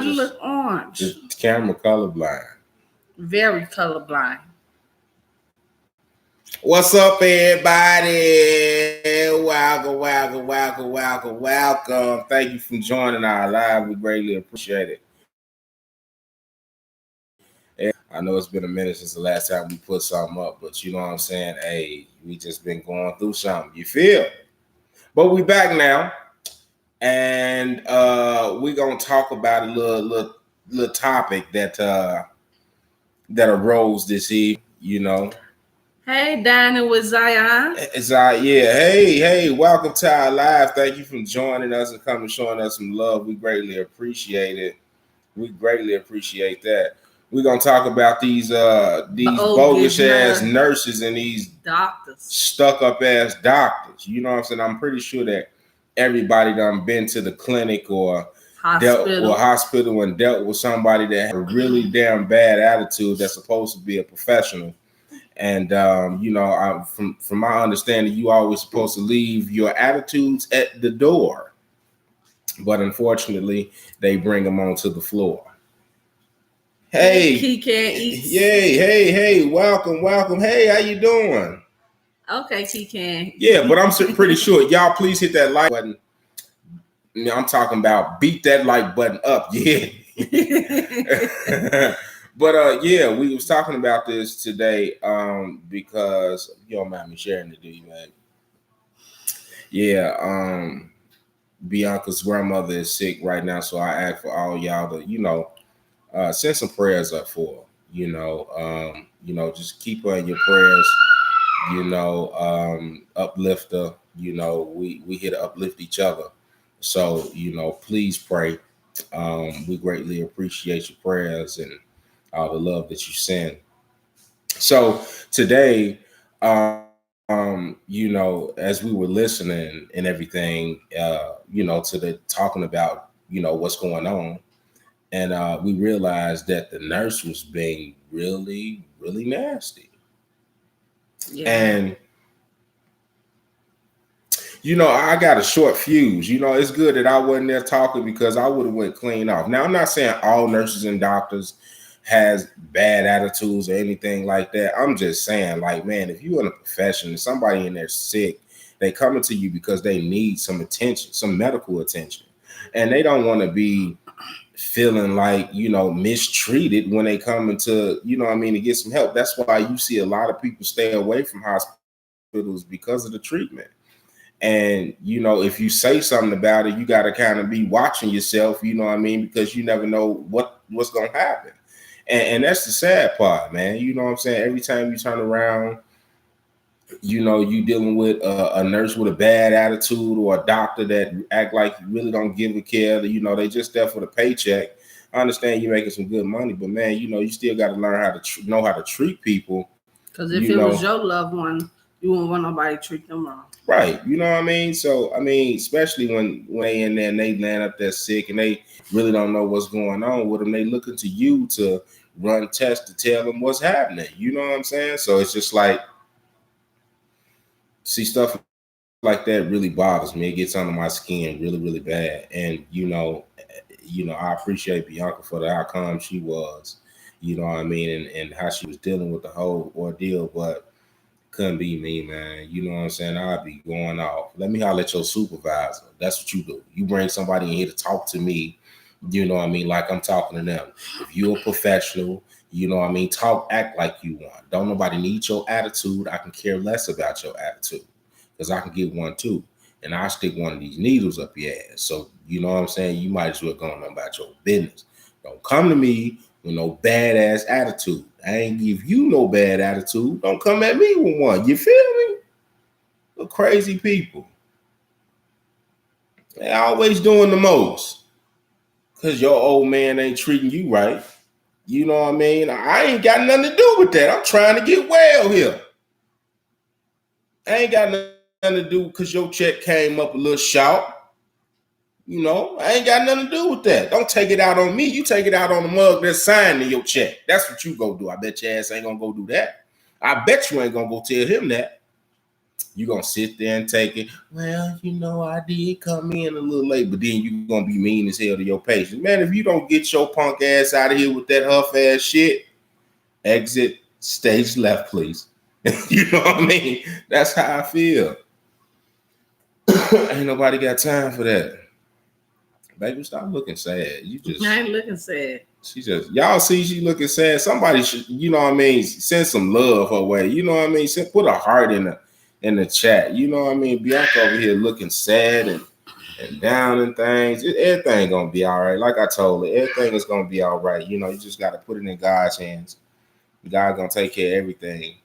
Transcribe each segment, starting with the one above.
Why does it look orange? The camera colorblind. Very colorblind. What's up, everybody? Welcome. Thank you for joining our live. We greatly appreciate it. And I know it's been a minute since the last time we put something up, but you know what I'm saying? Hey, we just been going through something. You feel? But we back now, and we're gonna talk about a little topic that arose this evening. You know. Hey, Dining with Zion. Yeah. Hey, welcome to our live. Thank you for joining us and coming, showing us some love. We greatly appreciate it. We greatly appreciate that. We're gonna talk about these bogus ass nurses and these doctors, stuck up ass doctors. You know what I'm saying? I'm pretty sure that everybody done been to the clinic or hospital and dealt with somebody that had a really damn bad attitude that's supposed to be a professional. And you know, from my understanding, you always supposed to leave your attitudes at the door, but unfortunately, they bring them onto the floor. Hey, hey, welcome. Hey, how you doing? Okay, Keegan. Yeah, but I'm pretty sure y'all please hit that like button. I'm talking about beat that like button up, yeah. But yeah, we was talking about this today because you don't mind me sharing it, do you, man? Yeah, Bianca's grandmother is sick right now, so I ask for all y'all to, you know, send some prayers up for her. You know, just keep her in your prayers. You know, uplift her. You know, we here to uplift each other. So you know, please pray. We greatly appreciate your prayers and all the love that you send. So today, you know, as we were listening and everything, you know, to the talking about, you know, what's going on, and we realized that the nurse was being really, really nasty. Yeah. And you know, I got a short fuse. You know, it's good that I wasn't there talking because I would have went clean off. Now, I'm not saying all nurses and doctors has bad attitudes or anything like that. I'm just saying, like, man, if you're in a profession and somebody in there sick, they coming to you because they need some attention, some medical attention, and they don't want to be feeling like, you know, mistreated when they come into, you know what I mean, to get some help. That's why you see a lot of people stay away from hospitals because of the treatment. And, you know, if you say something about it, you got to kind of be watching yourself, you know what I mean, because you never know what's going to happen. And that's the sad part, man. You know what I'm saying? Every time you turn around, you know, you dealing with a nurse with a bad attitude or a doctor that act like you really don't give a care. You know, they just there for the paycheck. I understand you're making some good money, but man, you know, you still got to learn how to know how to treat people. Because if it was your loved one, you wouldn't want nobody to treat them wrong. Right. You know what I mean? So, I mean, especially when they in there and they land up there sick and they really don't know what's going on with them, they looking to you to run tests to tell them what's happening. You know what I'm saying? So it's just like, see, stuff like that really bothers me. It gets under my skin really, really bad. And, you know, I appreciate Bianca for the outcome she was, you know what I mean? And how she was dealing with the whole ordeal, but couldn't be me, man. You know what I'm saying? I'd be going off. Let me holler at your supervisor. That's what you do. You bring somebody in here to talk to me, you know what I mean, like I'm talking to them. If you're a professional, you know what I mean, act like you want. Don't nobody need your attitude. I can care less about your attitude because I can get one too. And I'll stick one of these needles up your ass. So, you know what I'm saying? You might as well go on about your business. Don't come to me with no badass attitude. I ain't give you no bad attitude. Don't come at me with one. You feel me? The crazy people. They always doing the most. Because your old man ain't treating you right. You know what I mean? I ain't got nothing to do with that. I'm trying to get well here. I ain't got nothing to do because your check came up a little short. You know, I ain't got nothing to do with that. Don't take it out on me. You take it out on the mug that's signed in your check. That's what you go do. I bet your ass ain't gonna go do that. I bet you ain't gonna go tell him that. You gonna sit there and take it. Well, I did come in a little late, but then you gonna be mean as hell to your patient. Man, if you don't get your punk ass out of here with that huff ass shit, exit stage left, please. You know what I mean? That's how I feel. Ain't nobody got time for that. Baby, stop looking sad. I ain't looking sad. Y'all see she looking sad. Somebody should, send some love her way. You know what I mean? Put a heart in the chat. You know what I mean? Bianca over here looking sad and down and things. Everything gonna be all right. Like I told her, everything is gonna be all right. You just gotta put it in God's hands. God gonna take care of everything.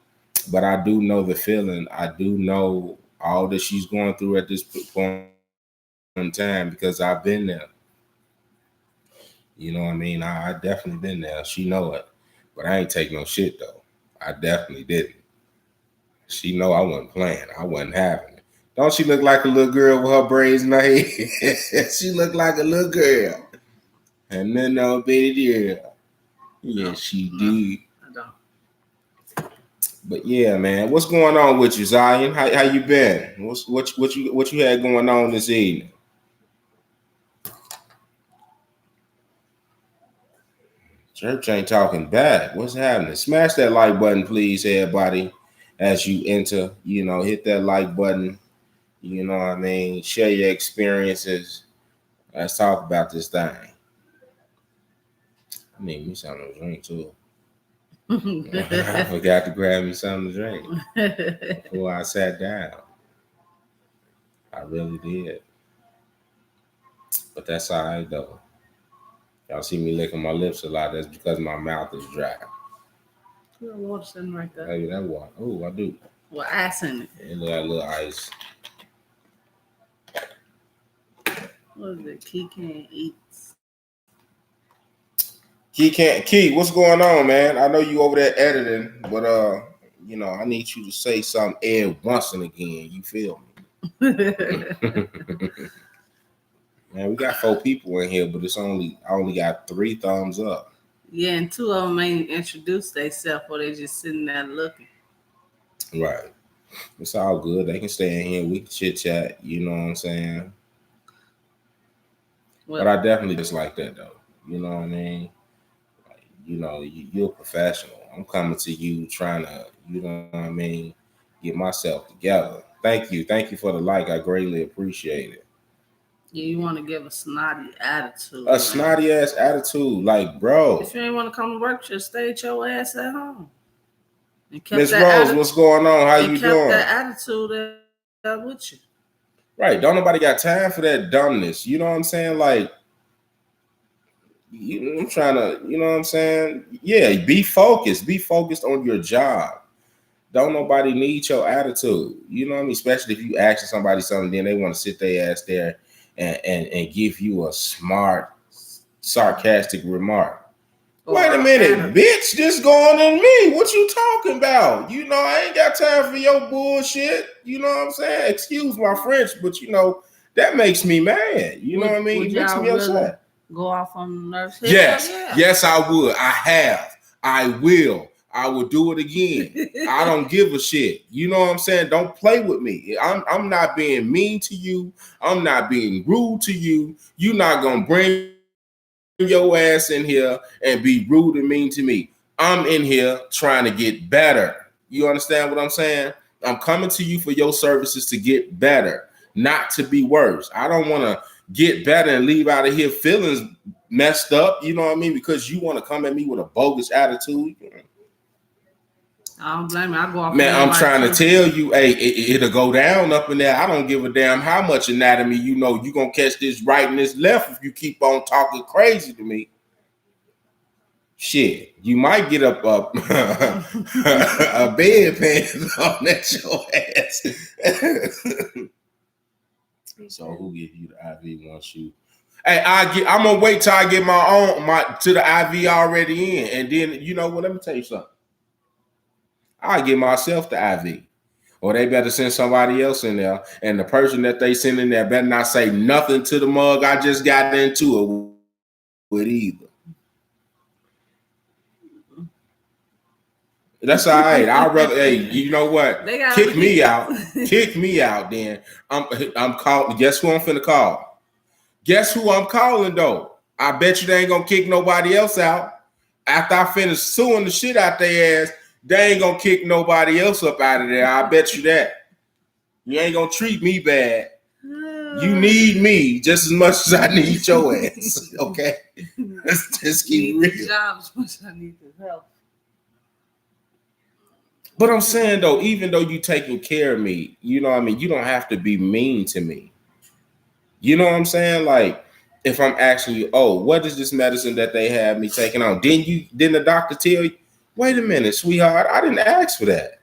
But I do know the feeling. I do know all that she's going through at this point in time because I've been there. You know what I mean? I definitely been there. She know it. But I ain't take no shit though. I definitely didn't. She know I wasn't playing. I wasn't having it. Don't she look like a little girl with her braids in her head? She look like a little girl. And then no baby girl. Yeah, she did. I don't. But yeah, man, what's going on with you, Zion? How you been? What you had going on this evening? Church ain't talking back. What's happening? Smash that like button, please, everybody. As you enter, hit that like button. You know what I mean? Share your experiences. Let's talk about this thing. I need me something to drink too. I forgot to grab me something to drink before I sat down. I really did. But that's all right, though. Y'all see me licking my lips a lot. That's because my mouth is dry. You got water sitting right there. Hey, that water. Oh, I do. Well, ice in it. And that little ice. What is it? Key can't eat. Key, what's going on, man? I know you over there editing, but I need you to say something every once and again. You feel me? Man, we got 4 people in here, but I only got 3 thumbs up. Yeah, and 2 of them ain't introduced themselves, or they just sitting there looking. Right. It's all good. They can stay in here. We can chit chat. You know what I'm saying? Well, but I definitely just like that, though. You know what I mean? You're a professional. I'm coming to you trying to, you know what I mean, get myself together. Thank you for the like. I greatly appreciate it. Yeah, you want to give a snotty attitude. A snotty ass attitude, like, bro. If you ain't want to come to work, just stay at your ass at home. Miss Rose, what's going on? How you doing? That attitude with you. Right. Don't nobody got time for that dumbness. You know what I'm saying? Like, I'm trying to, you know what I'm saying? Yeah, be focused. Be focused on your job. Don't nobody need your attitude. You know what I mean? Especially if you ask somebody something, then they want to sit their ass there and give you a smart, sarcastic remark. Wait a minute, bitch, this going on me. What you talking about? I ain't got time for your bullshit. You know what I'm saying? Excuse my French, but that makes me mad. You know what I mean? It makes me upset. Go off on the nurse. Yes, I would. I have. I will. I will do it again. I don't give a shit. You know what I'm saying? Don't play with me. I'm not being mean to you. I'm not being rude to you. You're not gonna bring your ass in here and be rude and mean to me. I'm in here trying to get better. You understand what I'm saying? I'm coming to you for your services to get better, not to be worse. I don't want to get better and leave out of here feelings messed up. You know what I mean? Because you want to come at me with a bogus attitude. I don't blame you. I go off. Man, I'm trying to tell you, hey, it'll go down up in there. I don't give a damn how much anatomy you know. You're going to catch this right and this left if you keep on talking crazy to me. Shit, you might get up a bedpan on that your ass. So who give you the IV once you? Hey, I'm gonna wait till I get to the IV already in, and then you know what? Let me tell you something. I get myself the IV, or they better send somebody else in there, and the person that they send in there better not say nothing to the mug I just got into it with either. That's all right. I'd rather, hey, you know what? They gotta Kick me out. Kick me out then. I'm calling. Guess who I'm finna call? Guess who I'm calling though? I bet you they ain't gonna kick nobody else out. After I finish suing the shit out their ass, they ain't gonna kick nobody else up out of there. I bet you that. You ain't gonna treat me bad. You need me just as much as I need your ass. Okay? Let's just keep real. Jobs, much I need the help. But I'm saying though, even though you taking care of me, you know what I mean, you don't have to be mean to me. You know what I'm saying? Like, if I'm asking you, oh, what is this medicine that they have me taking on? Didn't the doctor tell you? Wait a minute, sweetheart, I didn't ask for that.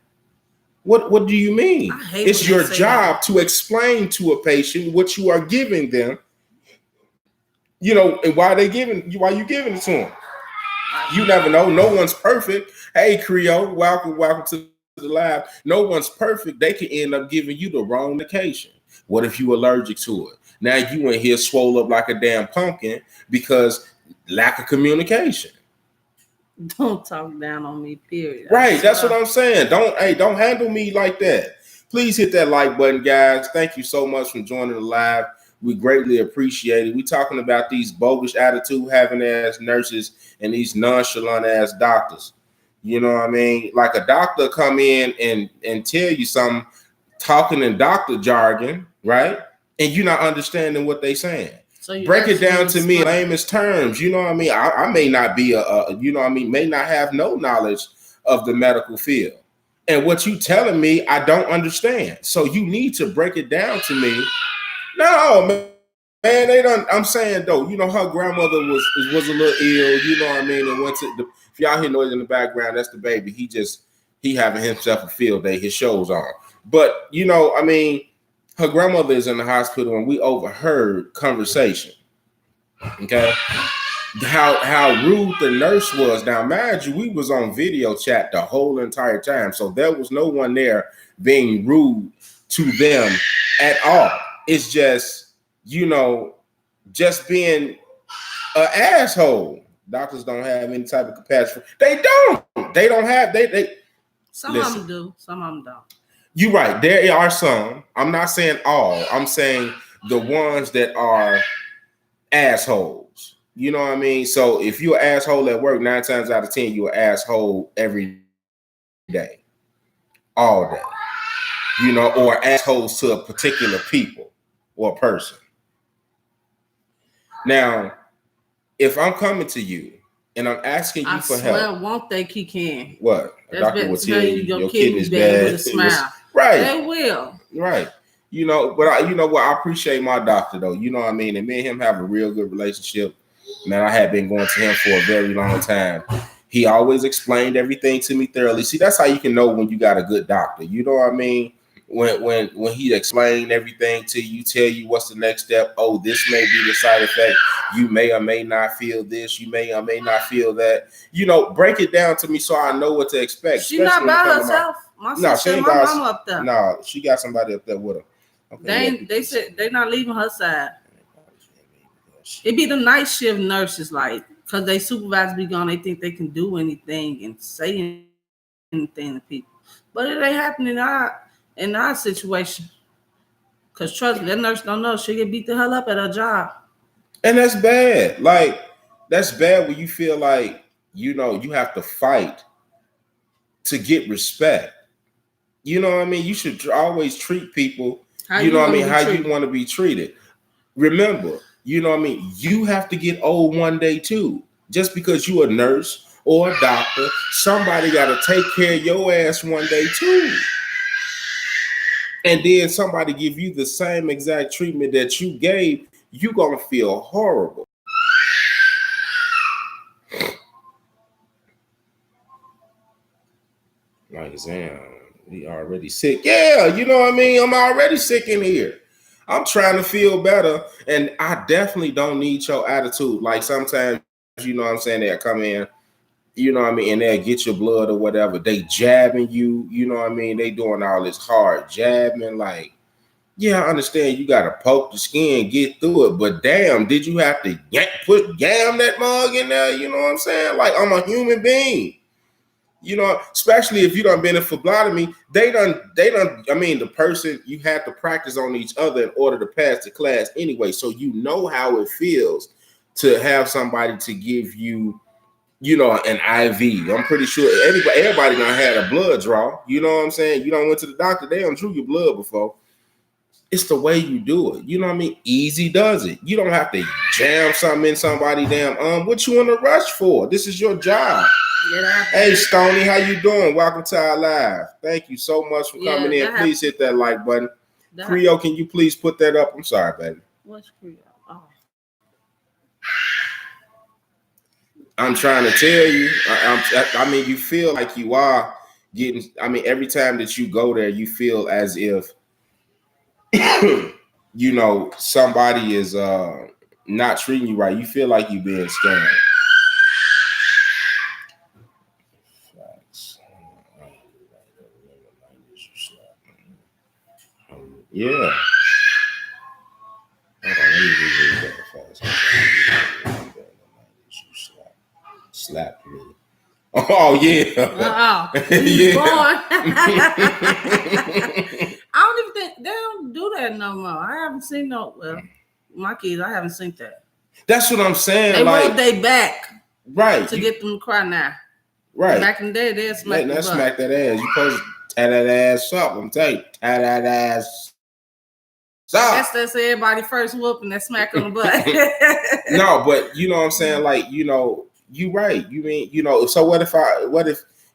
What do you mean? It's your job to explain to a patient what you are giving them. You know, and why you giving it to them? You never know. No one's perfect. Hey, Creole, welcome to the lab. No one's perfect. They can end up giving you the wrong medication. What if you're allergic to it? Now you in here swole up like a damn pumpkin because lack of communication. Don't talk down on me, period. Right, that's what I'm saying. Don't handle me like that. Please hit that like button, guys. Thank you so much for joining the live. We greatly appreciate it. We talking about these bogus attitude having ass nurses and these nonchalant ass doctors. You know what I mean? Like a doctor come in and tell you something, talking in doctor jargon, right? And you're not understanding what they saying. So break it down to me in layman's terms. You know what I mean? I may not be you know what I mean, may not have no knowledge of the medical field. And what you telling me, I don't understand. So you need to break it down to me. No, man, they don't. I'm saying though, you know, her grandmother was a little ill, you know what I mean? And went to the, if y'all hear noise in the background, that's the baby. He having himself a field day, his show's on. But you know, I mean, her grandmother is in the hospital and we overheard conversation. Okay. How rude the nurse was. Now, mind you, we was on video chat the whole entire time. So there was no one there being rude to them at all. It's just, you know, just being an asshole. Doctors don't have any type of compassion. They don't have. Some of them do. Some of them don't. You're right. There are some. I'm not saying all. I'm saying the ones that are assholes. You know what I mean? So if you're an asshole at work, 9 times out of 10, you're an asshole every day, all day. You know, or assholes to a particular people or a person. Now, if I'm coming to you and I'm asking you for help, I won't think he can. What? A doctor will tell you your kidney's bad. With a smile. Right. They will. Right. You know, but you know what? I appreciate my doctor though. You know what I mean? And me and him have a real good relationship. Man, I had been going to him for a very long time. He always explained everything to me thoroughly. See, that's how you can know when you got a good doctor. You know what I mean? When he explained everything to you, tell you what's the next step. Oh, this may be the side effect. You may or may not feel this. You may or may not feel that. You know, break it down to me so I know what to expect. She's not by herself. No, she ain't my mama up there. No, she got somebody up there with her. Okay, they said they're not leaving her side. It be the night shift nurses, like, because they supervisors be gone, they think they can do anything and say anything to people. But it ain't happening in our situation. Because trust me, that nurse don't know. She'll get beat the hell up at her job. And that's bad. Like, that's bad when you feel like, you know, you have to fight to get respect. You know what I mean? You should always treat people, you know what I mean, how you want to be treated. Remember, you know what I mean? You have to get old one day too. Just because you're a nurse or a doctor, somebody got to take care of your ass one day too. And then somebody give you the same exact treatment that you gave, you're going to feel horrible. Like, damn, we already sick. Yeah, you know what I mean? I'm already sick in here. I'm trying to feel better, and I definitely don't need your attitude. Like sometimes, you know what I'm saying, they'll come in, you know what I mean, and they'll get your blood or whatever. They jabbing you, you know what I mean? They doing all this hard jabbing. Like, yeah, I understand you got to poke the skin, get through it, but damn, did you have to yam that mug in there? You know what I'm saying? Like, I'm a human being. You know, especially if you done been in phlebotomy, they done. I mean, the person you have to practice on each other in order to pass the class anyway. So you know how it feels to have somebody to give you, you know, an IV. I'm pretty sure everybody done had a blood draw. You know what I'm saying? You done went to the doctor, they done drew your blood before. It's the way you do it. You know what I mean? Easy does it. You don't have to jam something in somebody damn what you in a rush for? This is your job. Hey Stoney, how you doing? Welcome to our live. Thank you so much for coming in. Please hit that like button. Creole, can you please put that up? I'm sorry, baby. What's Creole? Oh. I'm trying to tell you. I mean, you feel like you are getting. I mean, every time that you go there, you feel as if you know somebody is not treating you right. You feel like you're being scammed. Yeah. Hold on, let me read that fast. Slapped me. Oh yeah. Yeah. I don't even think they don't do that no more. I haven't seen my kids. I haven't seen that. That's what I'm saying. They rub their back, right, to get them to cry now. Right. Back in the day, they smack the butt. Smack that ass. You supposed to tie that ass up. I'm telling you, tie that ass up. That's everybody first whooping that smack on the butt. No, but you know what I'm saying? Like, you know, you right. You mean, you know, so what if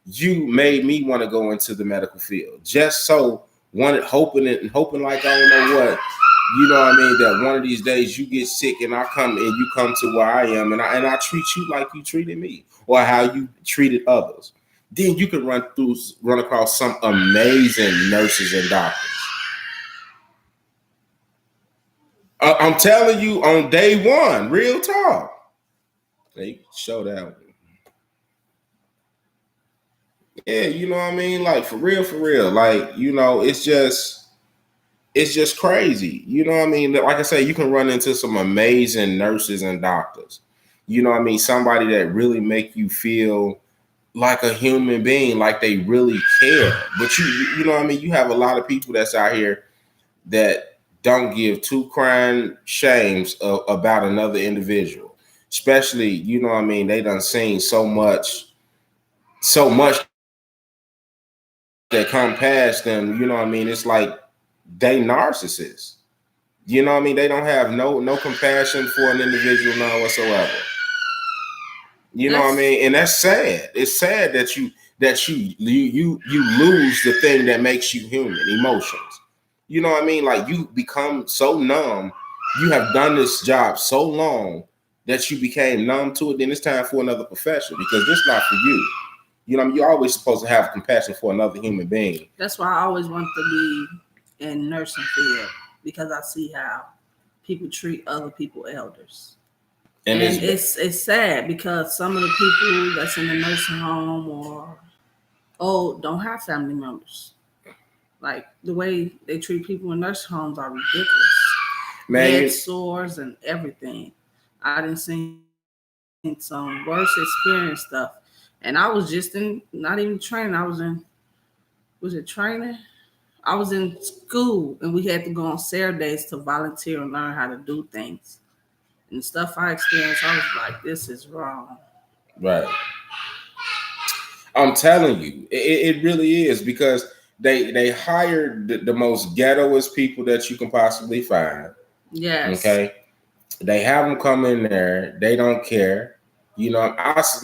you made me want to go into the medical field? Just so hoping like I don't know what, you know what I mean, that one of these days you get sick and you come to where I am and I treat you like you treated me or how you treated others. Then you can run across some amazing nurses and doctors. I'm telling you, on day one, real talk. They show that. Yeah, you know what I mean? Like, for real. Like, you know, it's just crazy. You know what I mean? Like I say, you can run into some amazing nurses and doctors. You know what I mean? Somebody that really make you feel like a human being, like they really care. But you know what I mean? You have a lot of people that's out here that don't give two crying shames about another individual. Especially, you know what I mean? They done seen so much that come past them. You know what I mean? It's like they narcissists. You know what I mean? They don't have no compassion for an individual, none whatsoever. You know what I mean? And that's sad. It's sad that you lose the thing that makes you human, emotions. You know what I mean? Like, you become so numb. You have done this job so long that you became numb to it. Then it's time for another profession because this is not for you. You know what I mean? You're always supposed to have compassion for another human being. That's why I always want to be in nursing field, because I see how people treat other people elders. And it's sad because some of the people that's in the nursing home or old don't have family members. Like, the way they treat people in nursing homes are ridiculous. Bed sores and everything. I didn't see some worse experience stuff. And I was just not even training. I was in, training? I was in school and we had to go on Saturdays to volunteer and learn how to do things. And the stuff I experienced, I was like, this is wrong. Right. I'm telling you, it really is, because they hired the most ghettoest people that you can possibly find. Yes. Okay. They have them come in there. They don't care. You know,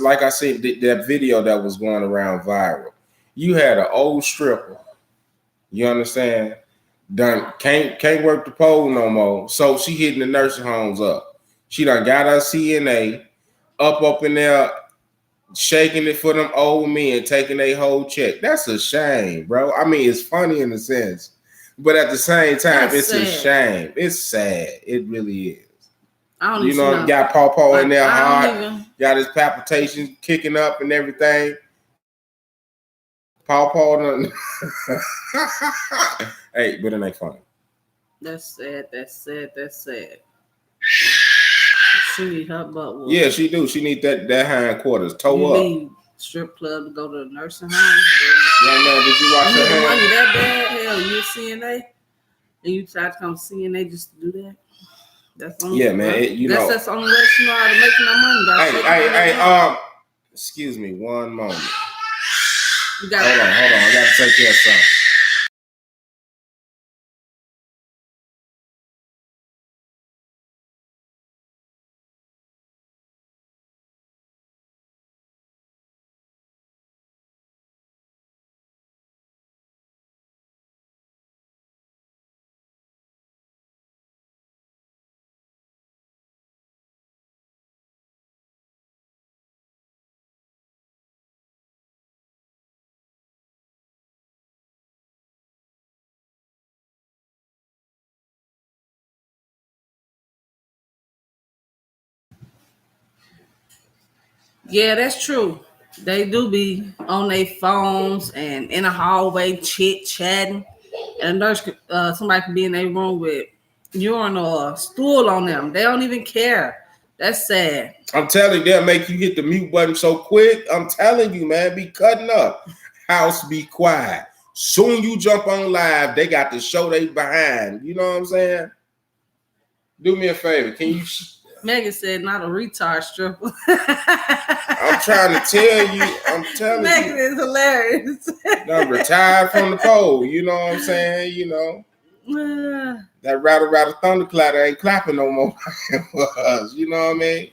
like I said, that video that was going around viral. You had an old stripper. You understand? Done can't work the pole no more. So she hitting the nursing homes up. She done got her CNA up in there, shaking it for them old men, taking their whole check. That's a shame, bro. I mean, it's funny in a sense, but at the same time, it's sad. A shame. It's sad. It really is. You know, got Paw in there hard, got his palpitations kicking up and everything. Paw hey, but it ain't funny. That's sad. She need her butt whooped. Yeah, she do. She need that hindquarters toe up. strip club to go to the nursing home. Yeah, man, did you watch You need the that? money that bad? Hell, you a CNA? And you try to come CNA just to do that? That's only, Yeah, man. that's the only way she know how to make no money. Hey, excuse me, one moment. Hold on. I gotta take care of something. Yeah, that's true. They do be on their phones and in a hallway chit chatting, and a nurse, somebody can be in their room with urine or stool on them. They don't even care. That's sad. I'm telling you, they'll make you hit the mute button so quick. I'm telling you, man, be cutting up. House be quiet. Soon you jump on live, they got to show they behind. You know what I'm saying? Do me a favor. Can you? Megan said, "Not a retard stripper." I'm trying to tell you. I'm telling Megan you. Megan is hilarious. I'm retired from the pole. You know what I'm saying? You know. That rattle thunderclap ain't clapping no more. You know what I mean?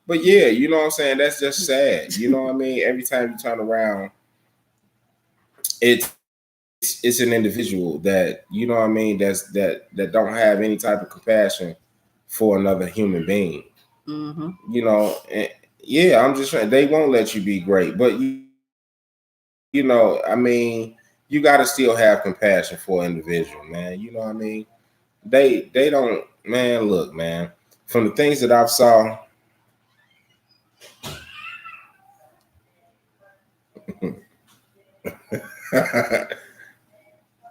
But yeah, you know what I'm saying? That's just sad. You know what I mean? Every time you turn around, it's an individual that, you know what I mean, that don't have any type of compassion for another human being. Mm-hmm. You know, and yeah, I'm just saying they won't let you be great, but you know, I mean, you got to still have compassion for an individual, man. You know what I mean? They don't, man. Look, man, from the things that I've saw.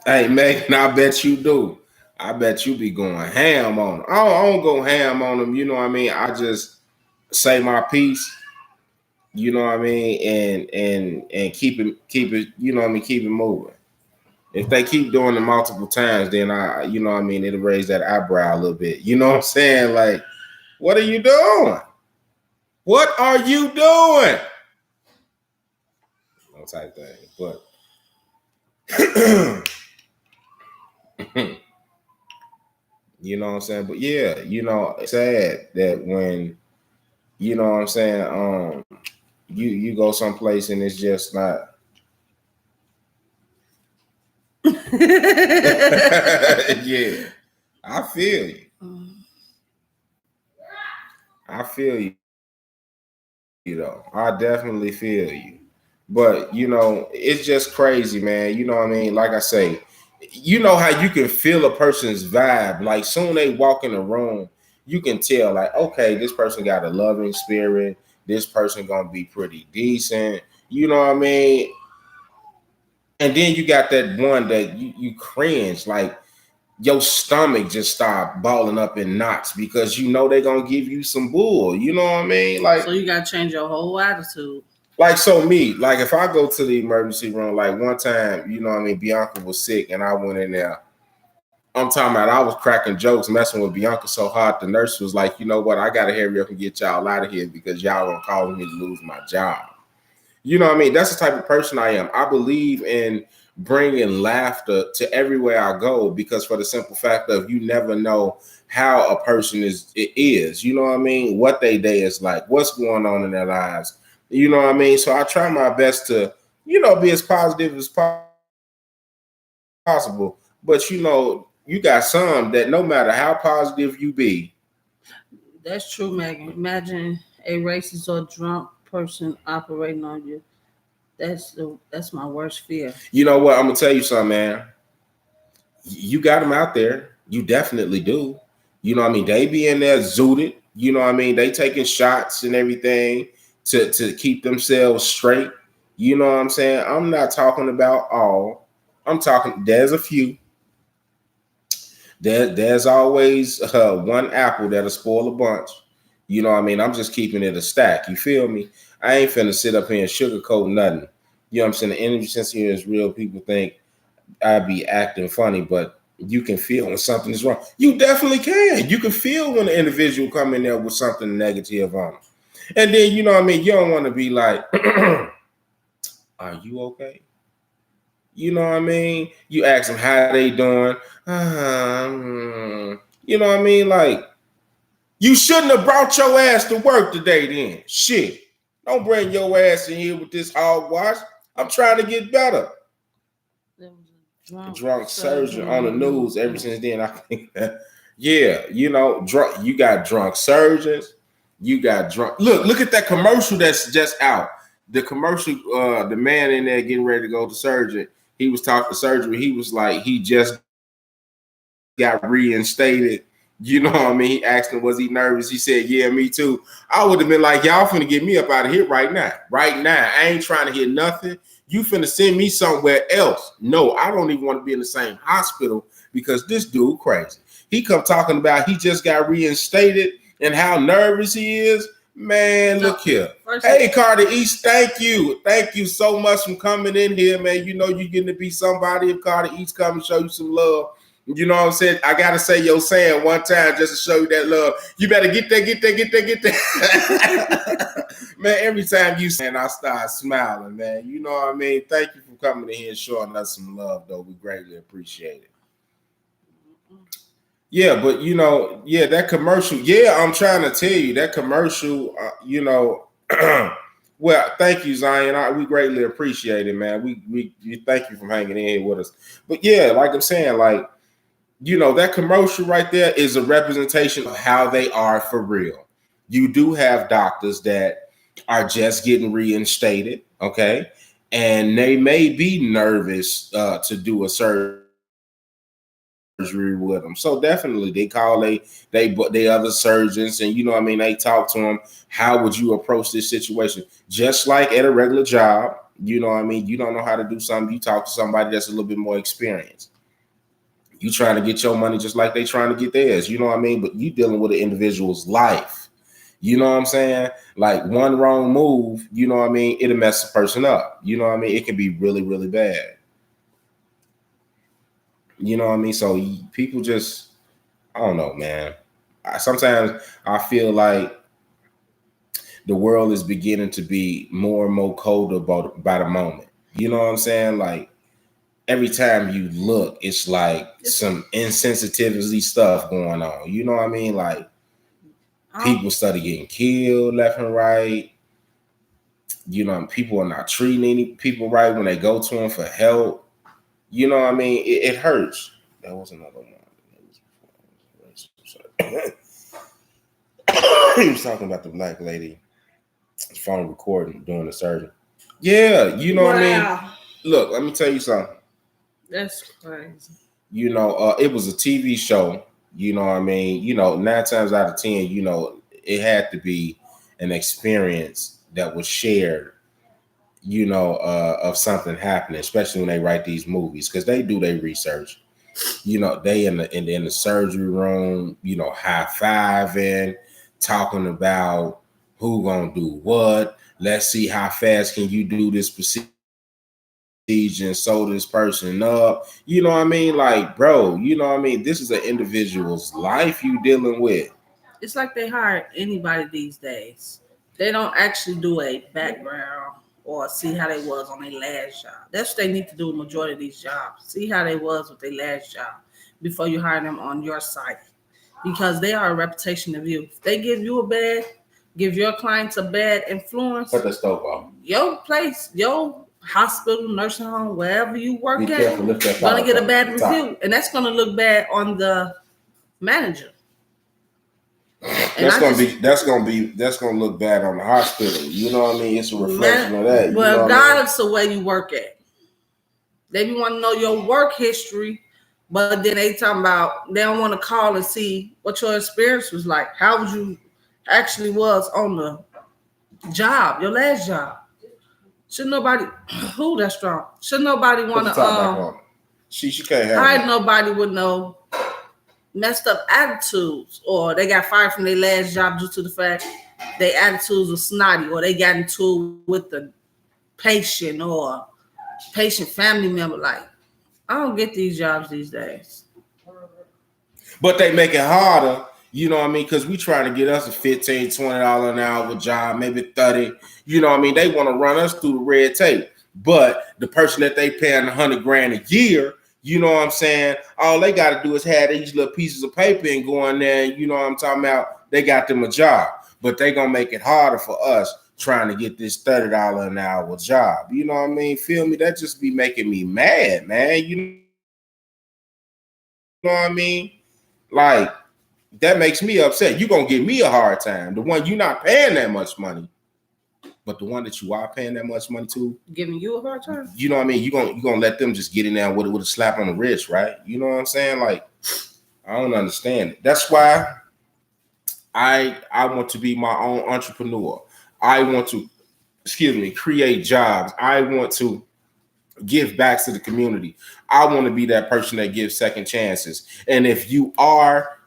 Hey, Megan, I bet you do. I bet you be going ham on them. I don't go ham on them. You know what I mean? I just say my piece. You know what I mean, and keep it. You know what I mean? Keep it moving. If they keep doing it multiple times, then you know what I mean, it'll raise that eyebrow a little bit. You know what I'm saying? Like, what are you doing? What are you doing? No type thing, but. You know what I'm saying? But yeah, you know, it's sad that when, you know what I'm saying, you go someplace and it's just not. Yeah, I feel you. I feel you, know. I definitely feel you. But, you know, it's just crazy, man. You know what I mean? Like I say, you know how you can feel a person's vibe. Like, soon they walk in the room, you can tell, like, okay, this person got a loving spirit. This person gonna be pretty decent. You know what I mean? And then you got that one that you cringe, like your stomach just start balling up in knots because you know they're gonna give you some bull. You know what I mean? Like, so you gotta change your whole attitude. Like, so me, like if I go to the emergency room, like one time, you know what I mean, Bianca was sick and I went in there. I'm talking about I was cracking jokes, messing with Bianca so hard, the nurse was like, you know what, I gotta hurry up and get y'all out of here because y'all gonna cause me to lose my job. You know what I mean? That's the type of person I am. I believe in bringing laughter to everywhere I go because for the simple fact of you never know how a person is. You know what I mean? What their day is like, what's going on in their lives. You know what I mean? So I try my best to, you know, be as positive as possible. But, you know, you got some that no matter how positive you be. That's true, Megan. Imagine a racist or drunk person operating on you. That's my worst fear. You know what? I'm going to tell you something, man. You got them out there. You definitely do. You know what I mean? They be in there zooted. You know what I mean? They taking shots and everything to keep themselves straight. You know what I'm saying? I'm not talking about all. I'm talking, there's a few. There's always one apple that'll spoil a bunch. You know what I mean? I'm just keeping it a stack. You feel me? I ain't finna sit up here and sugarcoat nothing. You know what I'm saying? The energy sense here is real. People think I be acting funny, but you can feel when something is wrong. You definitely can. You can feel when an individual come in there with something negative on them. And then, you know what I mean? You don't want to be like, are you okay? You know what I mean? You ask them how they doing. You know what I mean? Like, you shouldn't have brought your ass to work today then. Shit. Don't bring your ass in here with this hogwash. I'm trying to get better. Drunk surgeon on the news ever since then. I think that, yeah, you know, drunk. You got drunk surgeons. You got drunk. Look at that commercial that's just out. The commercial, the man in there getting ready to go to surgery. He was talking surgery. He was like, he just got reinstated. You know what I mean? He asked him, was he nervous? He said, yeah, me too. I would have been like, y'all finna get me up out of here right now. Right now. I ain't trying to hear nothing. You finna send me somewhere else. No, I don't even want to be in the same hospital because this dude crazy. He come talking about he just got reinstated and how nervous he is. Man, look here. Hey, Carter East, thank you. Thank you so much for coming in here, man. You know you're getting to be somebody if Carter East come and show you some love. You know what I'm saying? I got to say your saying one time just to show you that love. You better get that. Man, every time you say, I start smiling, man. You know what I mean? Thank you for coming in here and showing us some love, though. We greatly appreciate it. Yeah, but, you know, yeah, that commercial. Yeah, I'm trying to tell you, that commercial, you know, well, thank you, Zion. We greatly appreciate it, man. We thank you for hanging in here with us. But, yeah, like I'm saying, like, you know, that commercial right there is a representation of how they are for real. You do have doctors that are just getting reinstated, okay? And they may be nervous to do a surgery with them. So definitely they call they other surgeons and, you know what I mean, they talk to them. How would you approach this situation? Just like at a regular job, you know what I mean? You don't know how to do something. You talk to somebody that's a little bit more experienced. You trying to get your money just like they trying to get theirs, you know what I mean? But you dealing with an individual's life. You know what I'm saying? Like one wrong move, you know what I mean? It'll mess the person up. You know what I mean? It can be really, really bad. You know what I mean? So people just, I don't know, man. Sometimes I feel like the world is beginning to be more and more colder by the moment. You know what I'm saying? Like, every time you look, it's like some insensitivity stuff going on. You know what I mean? Like people started getting killed left and right. You know, people are not treating any people right when they go to them for help. You know what I mean? It hurts. That was another one. He was talking about the black lady phone recording during the surgery. Yeah, you know what I mean? Look, let me tell you something. That's crazy. You know, it was a TV show. You know what I mean? You know, 9 times out of 10, you know, it had to be an experience that was shared, you know, of something happening, especially when they write these movies, because they do their research. You know, they in the surgery room, you know, high-fiving, talking about who gonna do what. Let's see how fast can you do this procedure and sew this person up. You know what I mean? Like, bro, you know what I mean? This is an individual's life you dealing with. It's like they hire anybody these days. They don't actually do a background or see how they was on their last job. That's what they need to do with majority of these jobs. See how they was with their last job before you hire them on your site. Because they are a reputation of you. If they give your clients a bad influence, Put the stove off. Your place, your hospital, nursing home, wherever you work at, gonna get a bad review. And that's gonna look bad on the manager. That's gonna look bad on the hospital. You know what I mean? It's a reflection of that. Well, regardless of where you work at, they want to know your work history, but then they talking about they don't want to call and see what your experience was like. How was you actually was on the job, your last job? Should nobody? Who that's strong? Should nobody want to? She can't have. I nobody would know messed up attitudes, or they got fired from their last job due to the fact their attitudes were snotty, or they got into it with the patient or patient family member. Like, I don't get these jobs these days. But they make it harder, you know what I mean? Because we trying to get us a $15, $20 an hour job, maybe 30. You know what I mean? They want to run us through the red tape. But the person that they paying $100,000 a year, you know what I'm saying? All they got to do is have these little pieces of paper and go in there, and you know what I'm talking about? They got them a job. But they going to make it harder for us trying to get this $30 an hour job. You know what I mean? Feel me? That just be making me mad, man. You know what I mean? Like, that makes me upset. You're going to give me a hard time. The one you're not paying that much money, but the one that you are paying that much money to, giving you a hard time. You know what I mean? You're gonna let them just get in there with a slap on the wrist, right? You know what I'm saying? Like, I don't understand it. That's why I want to be my own entrepreneur. I want to, create jobs. I want to give back to the community. I want to be that person that gives second chances. And if you are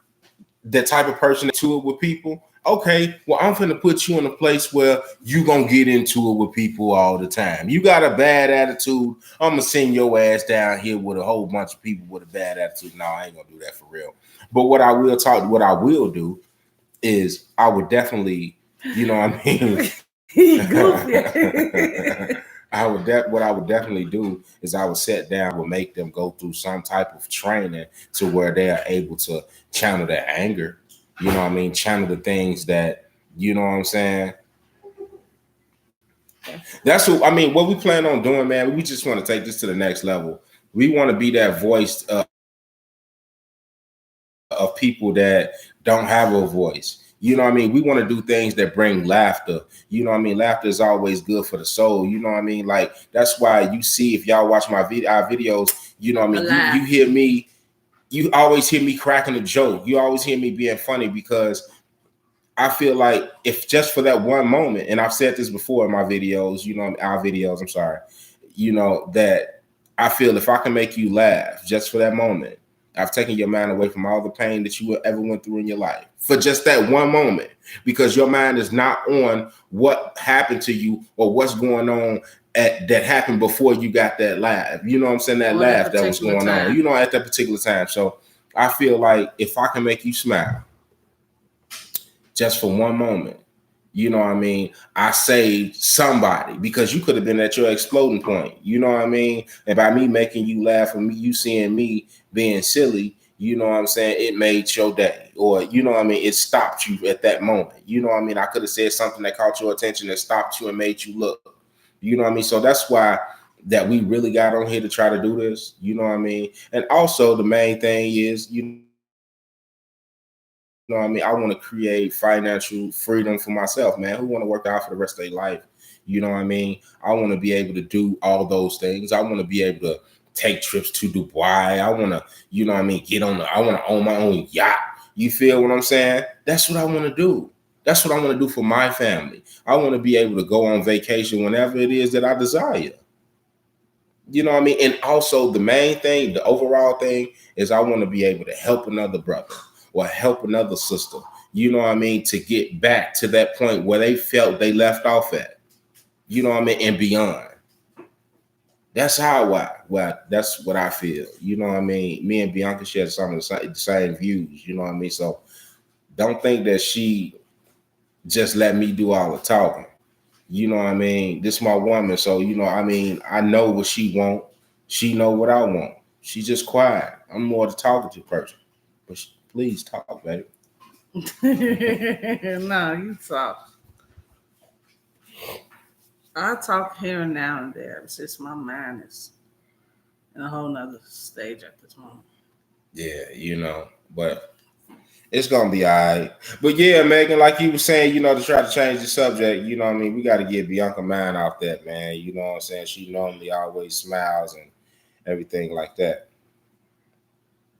the type of person to it with people, okay, well, I'm finna put you in a place where you gonna get into it with people all the time. You got a bad attitude, I'm gonna send your ass down here with a whole bunch of people with a bad attitude. No, I ain't gonna do that for real. But what I will do is I would definitely, you know what I mean? What I would definitely do is I would sit down and make them go through some type of training to where they are able to channel their anger, you know what I mean? Channel the things that, you know what I'm saying? That's what we plan on doing, man. We just want to take this to the next level. We want to be that voice of people that don't have a voice. You know what I mean? We want to do things that bring laughter. You know what I mean? Laughter is always good for the soul. You know what I mean? Like, that's why you see, if y'all watch our videos, you know what I mean? You hear me, you always hear me cracking a joke. You always hear me being funny, because I feel like if just for that one moment, and I've said this before in my videos, you know, our videos, I'm sorry, you know, that I feel if I can make you laugh just for that moment, I've taken your mind away from all the pain that you ever went through in your life for just that one moment, because your mind is not on what happened to you or what's going on that happened before you got that laugh. You know what I'm saying? That laugh that was going on, you know, at that particular time. So I feel like if I can make you smile just for one moment, you know what I mean, I saved somebody, because you could have been at your exploding point. You know what I mean? And by me making you laugh, and you seeing me being silly, you know what I'm saying, it made your day. Or, you know what I mean, it stopped you at that moment. You know what I mean? I could have said something that caught your attention and stopped you and made you look. You know what I mean? So that's why that we really got on here to try to do this. You know what I mean? And also the main thing is, you know what I mean? I want to create financial freedom for myself, man. Who want to work out for the rest of their life? You know what I mean? I want to be able to do all those things. I want to be able to take trips to Dubai. I want to, you know what I mean, I want to own my own yacht. You feel what I'm saying? That's what I want to do. That's what I want to do for my family. I want to be able to go on vacation whenever it is that I desire. You know what I mean? And also the main thing, the overall thing, is I want to be able to help another brother or help another sister, you know what I mean, to get back to that point where they felt they left off at, you know what I mean, and beyond. That's that's what I feel. You know what I mean? Me and Bianca share some of the same views, you know what I mean? So don't think that she just let me do all the talking. You know what I mean? This is my woman. So, you know, I mean, I know what she want. She know what I want. She's just quiet. I'm more the talkative person. But please talk, baby. No, you talk. I talk here and now and there. It's just my mind is in a whole nother stage at this moment. Yeah, you know, but it's gonna be all right. But yeah, Megan, like you were saying, you know, to try to change the subject, you know what I mean? We got to get Bianca mind off that, man. You know what I'm saying? She normally always smiles and everything like that.